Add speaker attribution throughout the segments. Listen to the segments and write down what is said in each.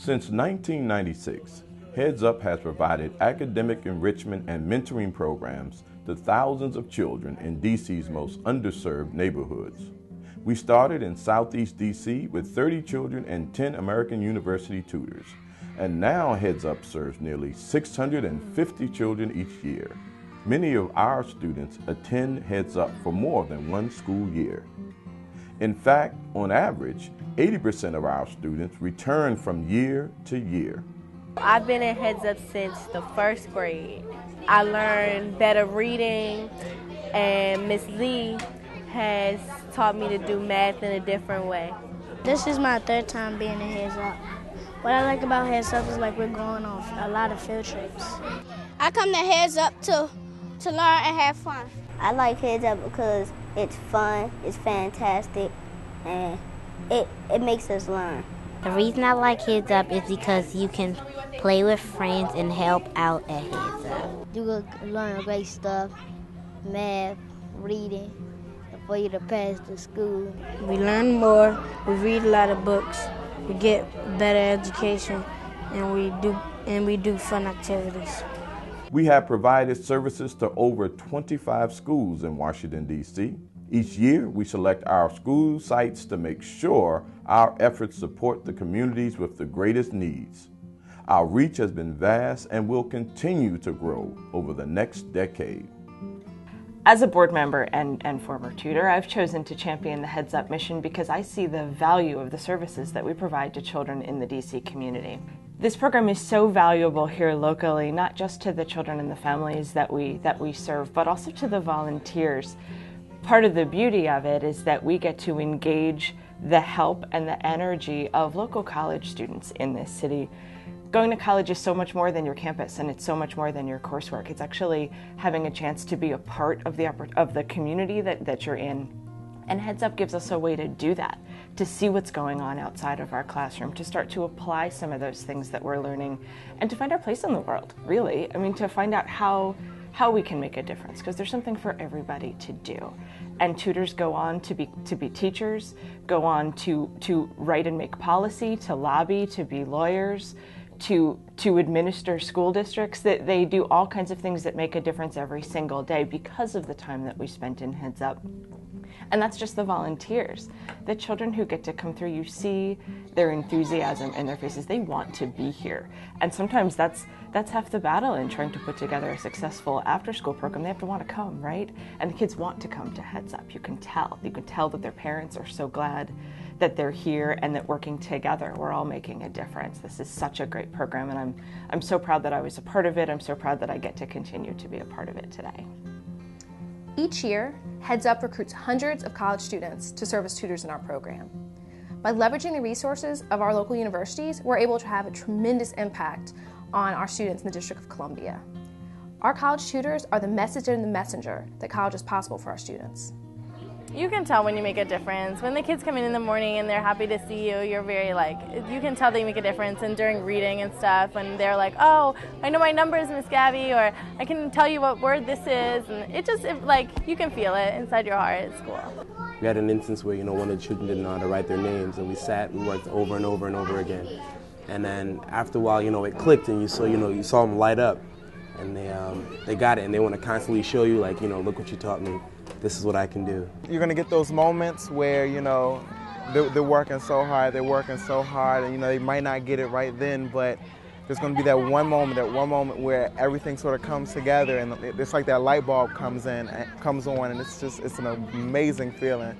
Speaker 1: Since 1996, Heads Up has provided academic enrichment and mentoring programs to thousands of children in DC's most underserved neighborhoods. We started in Southeast DC with 30 children and 10 American University tutors, and now Heads Up serves nearly 650 children each year. Many of our students attend Heads Up for more than one school year. In fact, on average, 80% of our students return from year to year.
Speaker 2: I've been in Heads Up since the first grade. I learned better reading, and Miss Lee has taught me to do math in a different way.
Speaker 3: This is my third time being in Heads Up. What I like about Heads Up is we're going on a lot of field trips.
Speaker 4: I come to Heads Up to learn and have fun.
Speaker 5: I like Heads Up because it's fun, it's fantastic, and it makes us learn.
Speaker 6: The reason I like Heads Up is because you can play with friends and help out at Heads Up.
Speaker 5: You will learn great stuff, math, reading, for you to pass to school.
Speaker 3: We learn more, we read a lot of books, we get better education, and we do fun activities.
Speaker 1: We have provided services to over 25 schools in Washington, D.C. Each year, we select our school sites to make sure our efforts support the communities with the greatest needs. Our reach has been vast and will continue to grow over the next decade.
Speaker 7: As a board member and former tutor, I've chosen to champion the Heads Up mission because I see the value of the services that we provide to children in the DC community. This program is so valuable here locally, not just to the children and the families that we serve, but also to the volunteers. Part of the beauty of it is that we get to engage the help and the energy of local college students in this city. Going to college is so much more than your campus, and it's so much more than your coursework. It's actually having a chance to be a part of the community that you're in. And Heads Up gives us a way to do that, to see what's going on outside of our classroom, to start to apply some of those things that we're learning, and to find our place in the world, really. I mean, to find out how we can make a difference, because there's something for everybody to do. And tutors go on to be teachers, go on to write and make policy, to lobby, to be lawyers, to administer school districts. That they do all kinds of things that make a difference every single day because of the time that we spent in Heads Up. And that's just the volunteers. The children who get to come through, you see their enthusiasm in their faces. They want to be here. And sometimes that's half the battle in trying to put together a successful after-school program. They have to want to come, right? And the kids want to come to Heads Up. You can tell. You can tell that their parents are so glad that they're here and that working together, we're all making a difference. This is such a great program, and I'm so proud that I was a part of it. I'm so proud that I get to continue to be a part of it today.
Speaker 8: Each year, Heads Up recruits hundreds of college students to serve as tutors in our program. By leveraging the resources of our local universities, we're able to have a tremendous impact on our students in the District of Columbia. Our college tutors are the message and the messenger that college is possible for our students.
Speaker 2: You can tell when you make a difference. When the kids come in the morning and they're happy to see you, you're very you can tell they make a difference. And during reading and stuff, when they're like, oh, I know my numbers, Miss Gabby, or I can tell you what word this is. And you can feel it inside your heart at school.
Speaker 9: We had an instance where, one of the children didn't know how to write their names, and we worked over and over and over again. And then after a while, it clicked, and you saw them light up, and they got it, and they want to constantly show you, look what you taught me. This is what I can do.
Speaker 10: You're going to get those moments where, they're working so hard, and, they might not get it right then, but there's going to be that one moment where everything sort of comes together, and it's like that light bulb comes on, and it's an amazing feeling.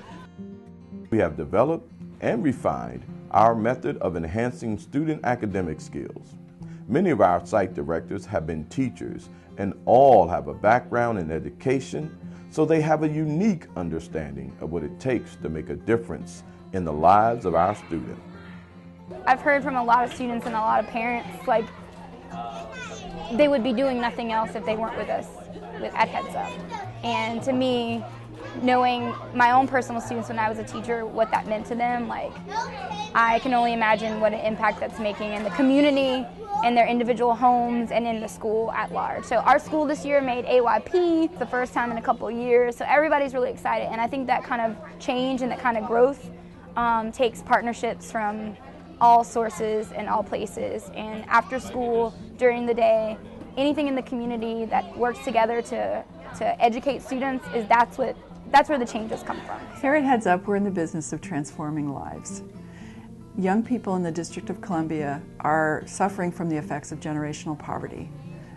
Speaker 1: We have developed and refined our method of enhancing student academic skills. Many of our site directors have been teachers, and all have a background in education, so they have a unique understanding of what it takes to make a difference in the lives of our students.
Speaker 11: I've heard from a lot of students and a lot of parents, they would be doing nothing else if they weren't with us at Heads Up. And to me, knowing my own personal students when I was a teacher, what that meant to them, I can only imagine what an impact that's making in the community, in their individual homes, and in the school at large. So our school this year made AYP, the first time in a couple of years, so everybody's really excited. And I think that kind of change and that kind of growth takes partnerships from all sources and all places. And after school, during the day, anything in the community that works together to educate students, that's where the changes come from.
Speaker 12: Here at Heads Up, we're in the business of transforming lives. Young people in the District of Columbia are suffering from the effects of generational poverty.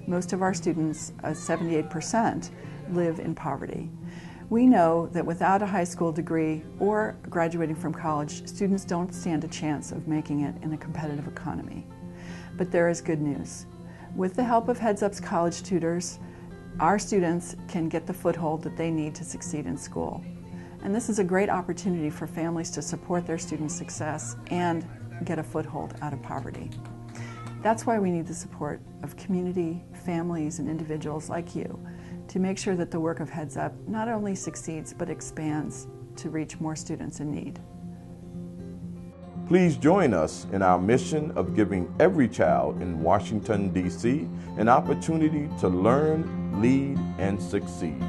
Speaker 12: Most of our students, 78%, live in poverty. We know that without a high school degree or graduating from college, students don't stand a chance of making it in a competitive economy. But there is good news. With the help of Heads Up's college tutors, our students can get the foothold that they need to succeed in school. And this is a great opportunity for families to support their students' success and get a foothold out of poverty. That's why we need the support of community, families, and individuals like you to make sure that the work of Heads Up not only succeeds but expands to reach more students in need.
Speaker 1: Please join us in our mission of giving every child in Washington, D.C. an opportunity to learn, lead, and succeed.